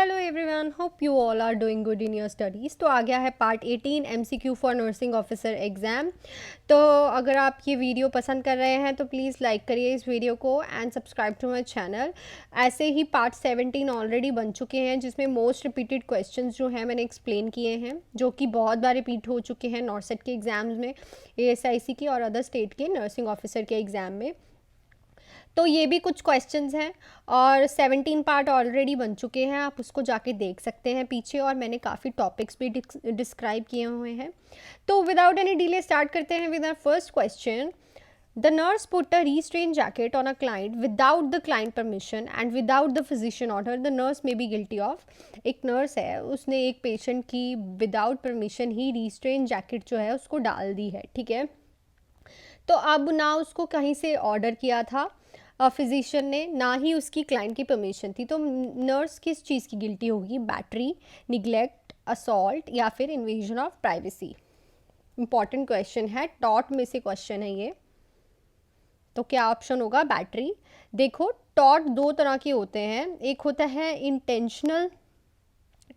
Hello everyone, hope you all are doing good in your studies. तो आ गया है part 18 MCQ for nursing officer exam. तो अगर आप ये वीडियो पसंद कर रहे हैं तो प्लीज़ लाइक करिए इस वीडियो को and subscribe to my channel. ऐसे ही पार्ट 17 ऑलरेडी बन चुके हैं जिसमें मोस्ट रिपीटेड क्वेश्चंस जो हैं मैंने एक्सप्लेन किए हैं, जो कि बहुत बार रिपीट हो चुके हैं नॉर्सेट के एग्ज़ाम्स में, एएसआईसी के और अदर स्टेट के नर्सिंग ऑफिसर के एग्ज़ाम में। तो ये भी कुछ क्वेश्चंस हैं और 17 पार्ट ऑलरेडी बन चुके हैं, आप उसको जाके देख सकते हैं पीछे, और मैंने काफ़ी टॉपिक्स भी डिस्क्राइब किए हुए हैं। तो विदाउट एनी डिले स्टार्ट करते हैं with our first question. The nurse put a restrain jacket on a client without the client permission and without the physician order, the nurse may be guilty of. एक nurse है, उसने एक patient की without permission ही restrain jacket जो है उसको डाल दी है, ठीक है। तो अब ना उसको कहीं से ऑर्डर किया था फिजिशियन ने, ना ही उसकी क्लाइंट की परमिशन थी, तो नर्स किस चीज़ की गिल्टी होगी? बैटरी, निगलेक्ट, असॉल्ट या फिर invasion of privacy. Important question है, टॉट में से क्वेश्चन है ये। तो क्या ऑप्शन होगा? बैटरी। देखो, टॉट दो तरह के होते हैं, एक होता है इंटेंशनल,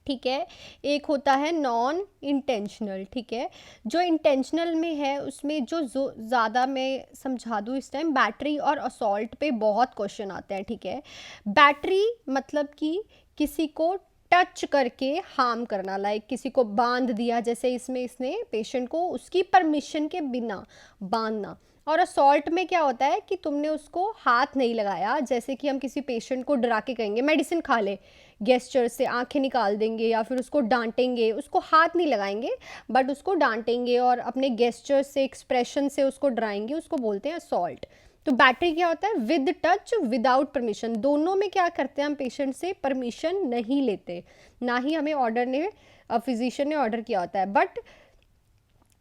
ठीक है, एक होता है नॉन इंटेंशनल, ठीक है। जो इंटेंशनल में है उसमें जो ज़्यादा मैं समझा दूँ इस टाइम, बैटरी और असॉल्ट पे बहुत क्वेश्चन आते हैं, ठीक है। बैटरी मतलब कि किसी को टच करके हार्म करना, लाइक किसी को बांध दिया, जैसे इसमें इसने पेशेंट को उसकी परमिशन के बिना बांधना। और असॉल्ट में क्या होता है कि तुमने उसको हाथ नहीं लगाया, जैसे कि हम किसी पेशेंट को डरा के कहेंगे मेडिसिन खा ले, गेस्चर से आंखें निकाल देंगे या फिर उसको डांटेंगे, उसको हाथ नहीं लगाएंगे बट उसको डांटेंगे और अपने गेस्चर से, एक्सप्रेशन से उसको डराएंगे, उसको बोलते हैं असॉल्ट। तो बैटरी क्या होता है? With touch without permission. दोनों में क्या करते हैं हम? पेशेंट से परमिशन नहीं लेते, ना ही हमें ऑर्डर ने, फिजिशियन ने ऑर्डर किया होता है, बट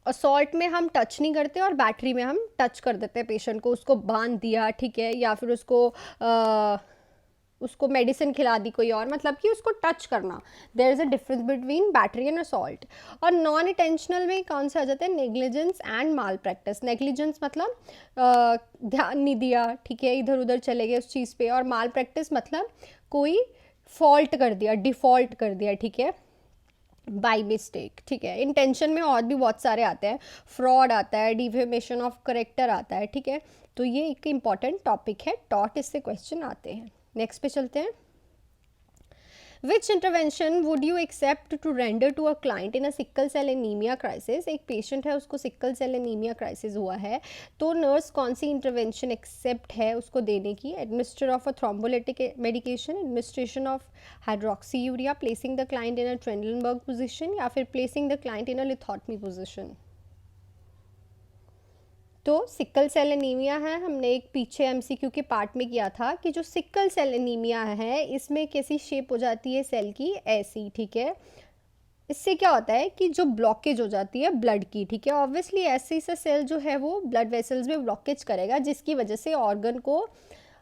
असॉल्ट में हम टच नहीं करते और बैटरी में हम टच कर देते हैं पेशेंट को, उसको बांध दिया, ठीक है, या फिर उसको मेडिसिन खिला दी कोई और, मतलब कि उसको टच करना। There is a difference between battery and assault. और नॉन इंटेंशनल में कौन से आ जाते हैं? Negligence and malpractice. Negligence मतलब ध्यान नहीं दिया, ठीक है, इधर उधर चले गए उस चीज़ पे, और माल प्रैक्टिस मतलब कोई फॉल्ट कर दिया, डिफ़ॉल्ट कर दिया, ठीक है, बाई मिस्टेक, ठीक है। इंटेंशन में और भी बहुत सारे आते हैं, फ्रॉड आता है, डिफेमेशन ऑफ करेक्टर आता है, ठीक है। तो ये एक इम्पॉर्टेंट टॉपिक है, टॉट इससे क्वेश्चन आते हैं। नेक्स्ट पे चलते हैं। Which intervention would you accept to render to a client in a sickle cell anemia crisis? एक पेशेंट है, उसको सिक्कल सेल एनीमिया क्राइसिस हुआ है, तो नर्स कौन सी इंटरवेंशन एक्सेप्ट है उसको देने की? Administer of a thrombolytic medication, administration of hydroxyurea, placing the client in a Trendelenburg position, या फिर placing the client in a lithotomy position. तो सिक्कल सेल एनीमिया है, हमने एक पीछे एमसीक्यू के पार्ट में किया था कि जो सिक्कल सेल एनीमिया है इसमें कैसी शेप हो जाती है सेल की? ऐसी, ठीक है। इससे क्या होता है कि जो ब्लॉकेज हो जाती है ब्लड की, ठीक है, ऑब्वियसली ऐसे से सेल जो है वो ब्लड वेसल्स में ब्लॉकेज करेगा, जिसकी वजह से ऑर्गन को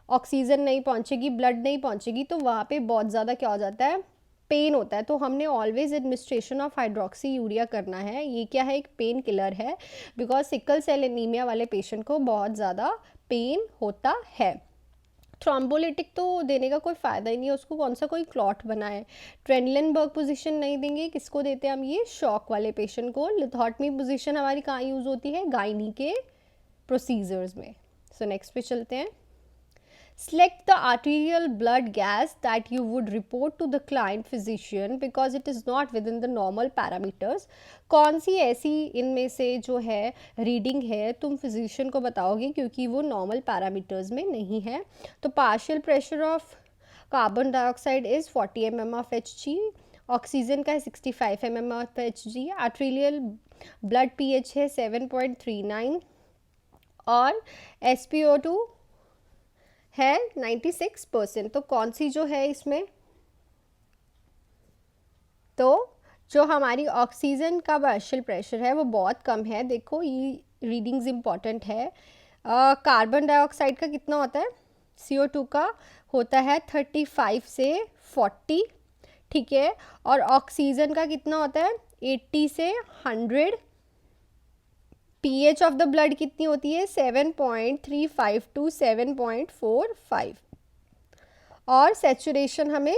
ऑक्सीजन नहीं पहुंचेगी, ब्लड नहीं पहुंचेगी, तो वहाँ पे बहुत ज़्यादा क्या हो जाता है? पेन होता है। तो हमने always administration of hydroxy urea करना है। ये क्या है? एक पेन किलर है, बिकॉज सिकल सेल एनीमिया वाले पेशेंट को बहुत ज़्यादा पेन होता है। थ्रोम्बोलिटिक तो देने का कोई फ़ायदा ही नहीं है, उसको कौन सा कोई क्लॉट बना है। ट्रेंडलेनबर्ग पोजीशन नहीं देंगे, किसको देते हैं हम? ये शॉक वाले पेशेंट को। लिथोटमी पोजीशन हमारी कहाँ यूज़ होती है? गायनी के प्रोसीजर्स में। सो नेक्स्ट पे चलते हैं। Select the arterial blood gas that you would report to the client physician because it is not within the normal parameters. कौन सी ऐसी इनमें से जो है रीडिंग है तुम फिजिशियन को बताओगे क्योंकि वो नॉर्मल पैरामीटर्स में नहीं है? तो partial pressure of carbon dioxide is 40 mm of Hg, oxygen का है 65 mm of Hg, arterial blood pH है 7.39 और SpO2 है 96%। तो कौन सी जो है इसमें? तो जो हमारी ऑक्सीजन का पार्शियल प्रेशर है वो बहुत कम है। देखो ये रीडिंग्स इम्पॉर्टेंट है। कार्बन डाइऑक्साइड का कितना होता है? CO2 का होता है 35 से 40, ठीक है, और ऑक्सीजन का कितना होता है? 80 से 100। pH ऑफ द ब्लड कितनी होती है? 7.35 टू 7.45। और सैचुरेशन हमें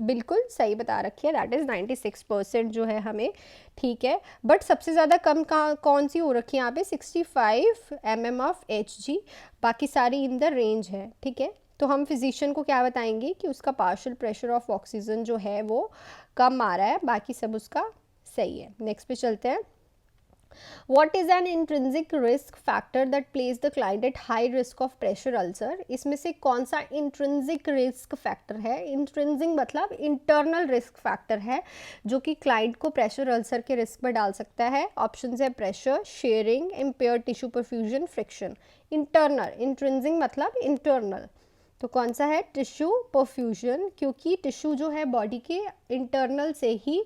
बिल्कुल सही बता रखी है, दैट इज़ 96% जो है हमें ठीक है। बट सबसे ज़्यादा कम कौन सी हो रखी है यहाँ पे, 65 mm ऑफ Hg, बाकी सारी इन द रेंज है, ठीक है। तो हम फिजिशियन को क्या बताएंगे कि उसका पार्शियल प्रेशर ऑफ ऑक्सीजन जो है वो कम आ रहा है, बाकी सब उसका सही है। नेक्स्ट पे चलते हैं। What is an intrinsic risk factor that places the client at high risk of pressure ulcer? इसमें से कौन सा intrinsic risk factor है? Intrinsic मतलब internal risk factor है जो कि client को pressure ulcer के risk में डाल सकता है। Options है pressure, shearing, impaired tissue perfusion, friction. Internal, intrinsic मतलब internal, तो कौन सा है, टिश्यू परफ्यूजन, क्योंकि टिश्यू जो है बॉडी के इंटरनल से ही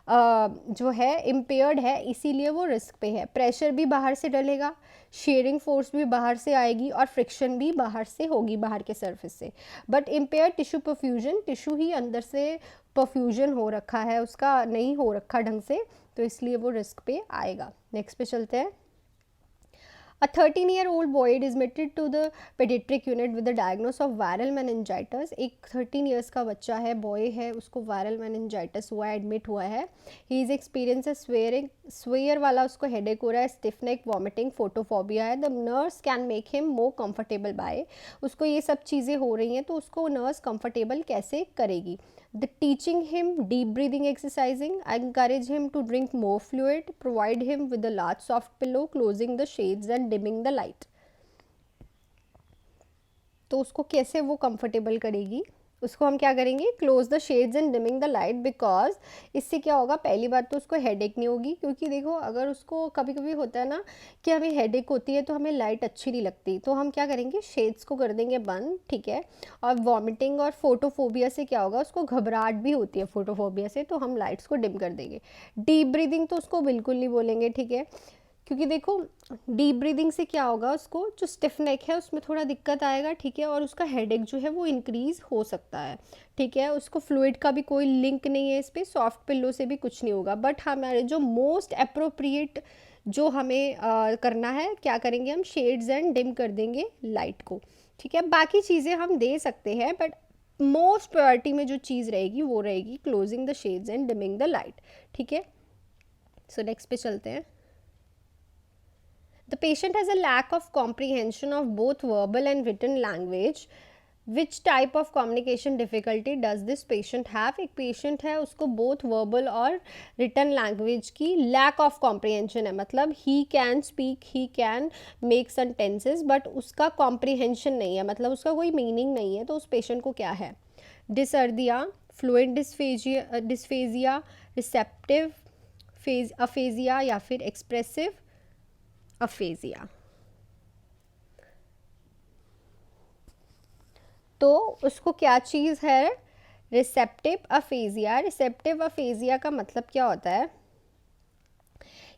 जो है इम्पेयर्ड है, इसीलिए वो रिस्क पे है। प्रेशर भी बाहर से डलेगा, शेयरिंग फोर्स भी बाहर से आएगी और फ्रिक्शन भी बाहर से होगी, बाहर के सरफेस से। But impaired tissue perfusion, tissue ही अंदर से परफ्यूजन हो रखा है उसका, नहीं हो रखा ढंग से, तो इसलिए वो रिस्क पे आएगा। नेक्स्ट पे चलते हैं। A 13-year-old boy is admitted to the pediatric unit with the diagnosis of viral meningitis. एक 13 years का बच्चा है, बॉय है, उसको वायरल meningitis हुआ है, एडमिट हुआ है। ही इज एक्सपीरियंस स्वेयर वाला उसको हेडेक हो रहा है, स्टिफ नेक, वॉमिटिंग, फोटोफोबिया है। The nurse can make him more comfortable by, उसको ये सब चीज़ें हो रही हैं तो उसको नर्स कंफर्टेबल कैसे करेगी। The teaching him deep breathing exercising, encourage him to drink more fluid, provide him with a large soft pillow, closing the shades and dimming the light. तो उसको कैसे वो कंफर्टेबल करेगी, उसको हम क्या करेंगे, close the shades and dimming the light, because इससे क्या होगा, पहली बात तो उसको हेडेक नहीं होगी, क्योंकि देखो अगर उसको कभी कभी होता है ना कि हमें हेडेक होती है तो हमें लाइट अच्छी नहीं लगती, तो हम क्या करेंगे, शेड्स को कर देंगे बंद, ठीक है। और वॉमिटिंग और फोटोफोबिया से क्या होगा, उसको घबराहट भी होती है फोटोफोबिया से, तो हम लाइट्स को डिम कर देंगे। डीप ब्रीदिंग तो उसको बिल्कुल नहीं बोलेंगे, ठीक है, क्योंकि देखो डीप ब्रीदिंग से क्या होगा, उसको जो स्टिफ नेक है उसमें थोड़ा दिक्कत आएगा, ठीक है, और उसका हेडेक जो है वो इंक्रीज़ हो सकता है, ठीक है। उसको फ्लूइड का भी कोई लिंक नहीं है इस पर, सॉफ्ट पिल्लो से भी कुछ नहीं होगा। बट हमारे जो मोस्ट अप्रोप्रिएट जो हमें करना है, क्या करेंगे हम, शेड्स एंड डिम कर देंगे लाइट को, ठीक है। बाकी चीज़ें हम दे सकते हैं, बट मोस्ट प्रायोरिटी में जो चीज़ रहेगी वो रहेगी closing the shades and dimming the light, ठीक है। सो नेक्स्ट पे चलते हैं। The patient has a lack of comprehension of both verbal and written language. Which type of communication difficulty does this patient have? एक patient है, उसको both verbal और written language की lack of comprehension है, मतलब he can speak, he can make sentences, but उसका comprehension नहीं है, मतलब उसका कोई meaning नहीं है, तो उस patient को क्या है, dysarthria, fluent dysphagia, receptive aphasia या फिर expressive अफेजिया। तो उसको क्या चीज़ है, रिसेप्टिव अफेजिया। रिसेप्टिव अफेजिया का मतलब क्या होता है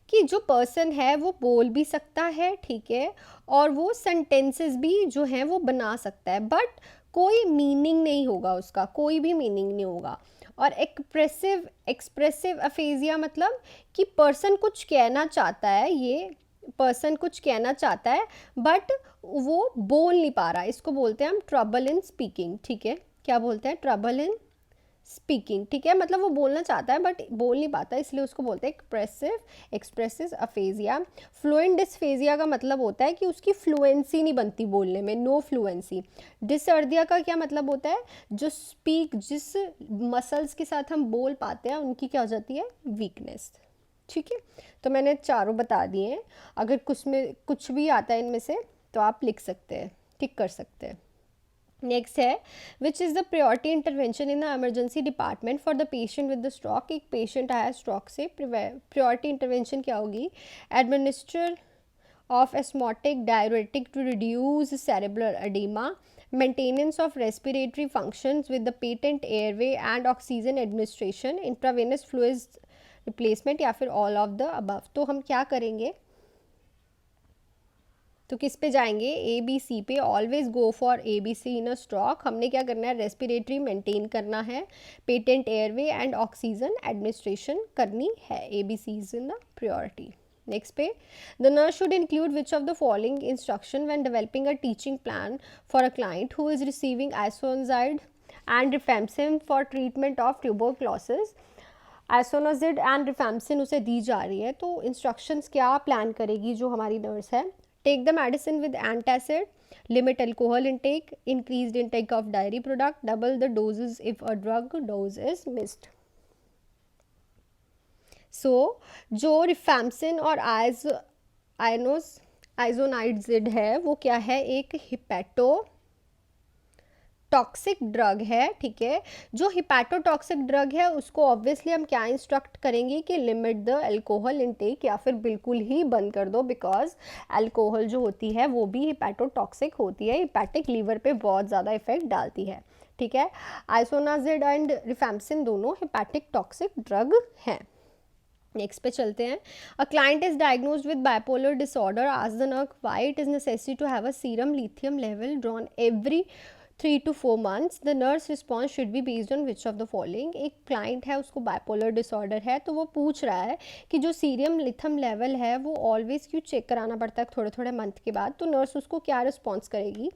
कि जो पर्सन है वो बोल भी सकता है, ठीक है, और वो सेंटेंसेस भी जो हैं वो बना सकता है, बट कोई मीनिंग नहीं होगा, उसका कोई भी मीनिंग नहीं होगा। और एक्सप्रेसिव अफेजिया मतलब कि पर्सन कुछ कहना चाहता है, ये पर्सन कुछ कहना चाहता है बट वो बोल नहीं पा रहा, इसको बोलते हैं हम ट्रबल इन स्पीकिंग, ठीक है। क्या बोलते हैं, ट्रबल इन स्पीकिंग, ठीक है, मतलब वो बोलना चाहता है बट बोल नहीं पाता, इसलिए उसको बोलते हैं एक्सप्रेसिव अफेजिया। फ्लुएंट डिस्फेजिया का मतलब होता है कि उसकी फ्लुएंसी नहीं बनती बोलने में, नो फ्लुएंसी। डिसर्दिया का क्या मतलब होता है, जो जिस मसल्स के साथ हम बोल पाते हैं उनकी क्या हो जाती है, वीकनेस, ठीक है। तो मैंने चारों बता दिए हैं, अगर कुछ भी आता है इनमें से तो आप लिख सकते हैं, टिक कर सकते हैं। नेक्स्ट है, which is the priority intervention in the emergency department for the patient with the stroke. एक पेशेंट आया स्ट्रोक से, प्रायोरिटी इंटरवेंशन क्या होगी, administer of osmotic diuretic to reduce cerebral oedema, maintenance of respiratory functions with the patent airway and oxygen administration, intravenous fluids replacement, या फिर all of the above. तो हम क्या करेंगे, तो किस पे जाएंगे, ए बी सी पे। Always go for A B C in a stroke. हमने क्या करना है, रेस्पिरेटरी मेंटेन करना है, patent airway and oxygen administration करनी है, A B C is in the priority. Next पे, the nurse should include which of the following instruction when developing a teaching plan for a client who is receiving isoniazid and rifampicin for treatment of tuberculosis. Isoniazid and rifampicin उसे दी जा रही है, तो instructions क्या plan करेगी जो हमारी नर्स है? Take the medicine with antacid, limit alcohol intake, increased intake of dairy product, double the doses if a drug dose is missed. So जो रिफेम्सिन और आइसोनाइजिड है वो क्या है? एक हिपैटो टॉक्सिक ड्रग है, ठीक है। जो हिपैटोटॉक्सिक ड्रग है उसको ऑब्वियसली हम क्या इंस्ट्रक्ट करेंगे कि लिमिट द अल्कोहल इनटेक, या फिर बिल्कुल ही बंद कर दो, बिकॉज अल्कोहल जो होती है वो भी हिपैटोटॉक्सिक होती है, हिपैटिक लीवर पे बहुत ज़्यादा इफेक्ट डालती है, ठीक है। आइसोनाजिड एंड रिफेम्सिन दोनों हिपैटिक टॉक्सिक ड्रग हैं। नेक्स्ट पे चलते हैं। A client is diagnosed with bipolar disorder, asked the nurse why it is necessary to have a serum lithium level drawn every 3 to 4 months. The nurse response should be based on which of the following? एक client है, उसको bipolar disorder है, तो वो पूछ रहा है कि जो सीरियम लिथम लेवल है वो ऑलवेज क्यों चेक कराना पड़ता है थोड़े थोड़े मंथ के बाद? तो नर्स उसको क्या रिस्पॉन्स करेगी?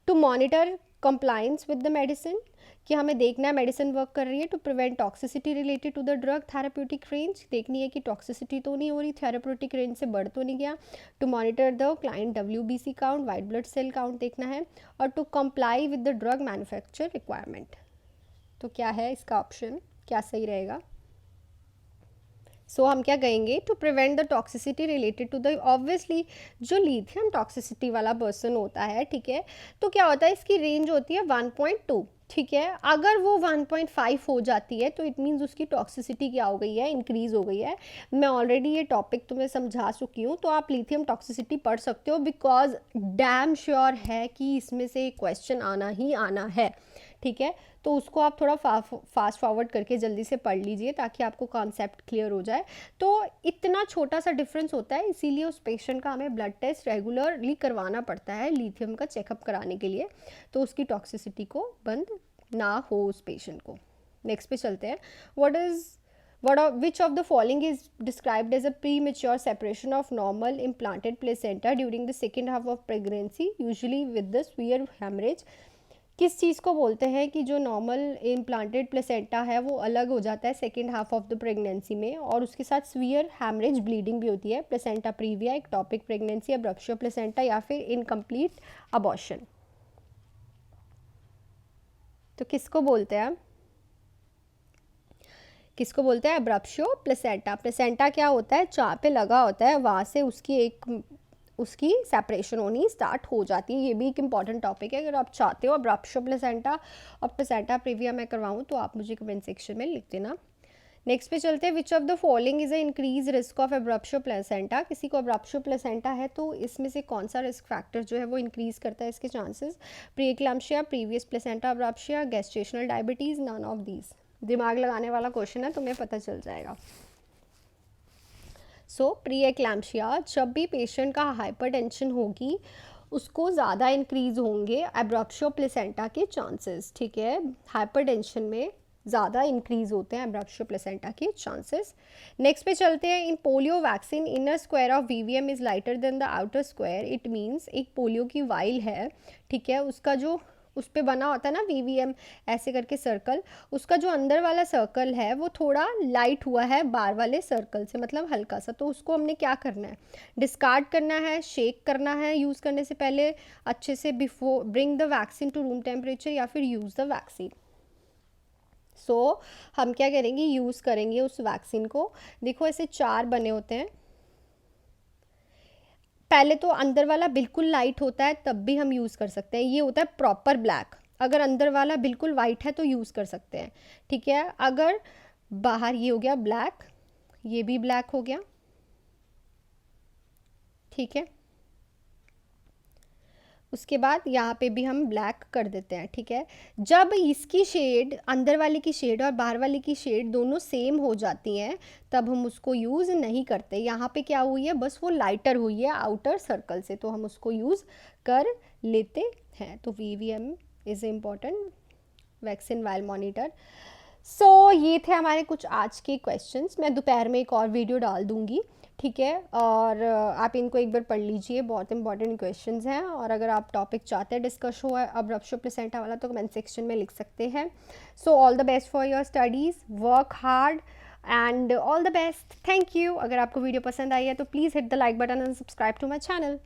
To monitor compliance with the medicine, कि हमें देखना है मेडिसिन वर्क कर रही है। To prevent toxicity related to the drug therapeutic range, देखनी है कि टॉक्सिसिटी तो नहीं हो रही, थेराप्यूटिक रेंज से बढ़ तो नहीं गया। To monitor the client WBC count, white blood cell count देखना है। और to comply with the drug manufacture requirement. तो क्या है इसका ऑप्शन, क्या सही रहेगा? हम क्या कहेंगे? To prevent the toxicity related to the, obviously जो लिथियम टॉक्सिसिटी वाला पर्सन होता है, ठीक है, तो क्या होता है इसकी रेंज होती है 1.2, ठीक है। अगर वो 1.5 हो जाती है तो इट मीन्स उसकी टॉक्सिसिटी क्या हो गई है? इंक्रीज हो गई है। मैं ऑलरेडी ये टॉपिक तुम्हें समझा चुकी हूँ, तो आप लिथियम टॉक्सिसिटी पढ़ सकते हो, बिकॉज डैम श्योर है कि इसमें से क्वेश्चन आना ही आना है, ठीक है। तो उसको आप थोड़ा फास्ट फॉरवर्ड करके जल्दी से पढ़ लीजिए ताकि आपको कॉन्सेप्ट क्लियर हो जाए। तो इतना छोटा सा डिफरेंस होता है, इसीलिए उस पेशेंट का हमें ब्लड टेस्ट रेगुलरली करवाना पड़ता है लिथियम का चेकअप कराने के लिए, तो उसकी टॉक्सिसिटी को बंद ना हो उस पेशेंट को। नेक्स्ट पे चलते हैं। Which of the following is described as a premature separation of normal implanted placenta during the second half of pregnancy, usually with the severe hemorrhage? किस चीज़ को बोलते हैं कि जो नॉर्मल इम्प्लांटेड प्लेसेंटा है वो अलग हो जाता है second half of the pregnancy में, और उसके साथ स्वीयर हैमरेज ब्लीडिंग भी होती है? Placenta previa, ectopic pregnancy, abruptio placenta, या फिर इनकम्प्लीट अबॉर्शन? तो किसको बोलते हैं? किसको बोलते हैं? Abruptio placenta. प्लेसेंटा क्या होता है? जहाँ पे लगा होता है वहाँ से उसकी सेपरेशन होनी स्टार्ट हो जाती है। ये भी एक इंपॉर्टेंट टॉपिक है, अगर आप चाहते हो अब्रप्शियो प्लेसेंटा और प्लेसेंटा प्रीविया मैं करवाऊँ तो आप मुझे कमेंट सेक्शन में लिख देना। नेक्स्ट पे चलते हैं। Which of the following is a increase risk of abruptio placenta? किसी को अब्रप्शियो प्लेसेंटा है तो इसमें से कौन सा रिस्क फैक्टर जो है वो इंक्रीज करता है इसके chances? Pre-eclampsia, previous placenta abruptio, gestational diabetes, none of these? दिमाग लगाने वाला क्वेश्चन है, तुम्हें पता चल जाएगा। प्री-एक्लैम्प्सिया, जब भी पेशेंट का हाइपरटेंशन होगी उसको ज़्यादा इंक्रीज होंगे अब्रप्शियो प्लेसेंटा के चांसेस, ठीक है। हाइपरटेंशन में ज़्यादा इंक्रीज होते हैं अब्रप्शियो प्लेसेंटा के चांसेस। नेक्स्ट पे चलते हैं। In polio vaccine inner square of VVM is lighter than the outer square, it means एक पोलियो की वाइल है, ठीक है, उसका जो उस पर बना होता है ना VVM ऐसे करके सर्कल, उसका जो अंदर वाला सर्कल है वो थोड़ा लाइट हुआ है बाहर वाले सर्कल से, मतलब हल्का सा। तो उसको हमने क्या करना है? डिस्कार्ड करना है, शेक करना है यूज़ करने से पहले अच्छे से, before bring the vaccine to room temperature, या फिर यूज़ द वैक्सीन। हम क्या करेंगे? यूज़ करेंगे उस वैक्सीन को। देखो ऐसे 4 बने होते हैं। पहले तो अंदर वाला बिल्कुल लाइट होता है तब भी हम यूज़ कर सकते हैं, ये होता है प्रॉपर ब्लैक। अगर अंदर वाला बिल्कुल वाइट है तो यूज़ कर सकते हैं, ठीक है। अगर बाहर ये हो गया ब्लैक, ये भी ब्लैक हो गया, ठीक है। उसके बाद यहाँ पे भी हम ब्लैक कर देते हैं, ठीक है। जब इसकी शेड, अंदर वाले की शेड और बाहर वाले की शेड दोनों सेम हो जाती हैं तब हम उसको यूज़ नहीं करते। यहाँ पे क्या हुई है? बस वो लाइटर हुई है आउटर सर्कल से, तो हम उसको यूज़ कर लेते हैं। तो VVM is important vaccine while monitor. ये थे हमारे कुछ आज के क्वेश्चंस। मैं दोपहर में एक और वीडियो डाल दूँगी, ठीक है, और आप इनको एक बार पढ़ लीजिए, बहुत इंपॉर्टेंट क्वेश्चंस हैं। और अगर आप टॉपिक चाहते हैं डिस्कस हो अब्रप्शो प्लेसेंटा वाला तो कमेंट सेक्शन में लिख सकते हैं। So all the best for your studies, work hard and all the best. Thank you. अगर आपको वीडियो पसंद आई है तो please hit the like button and subscribe to my channel.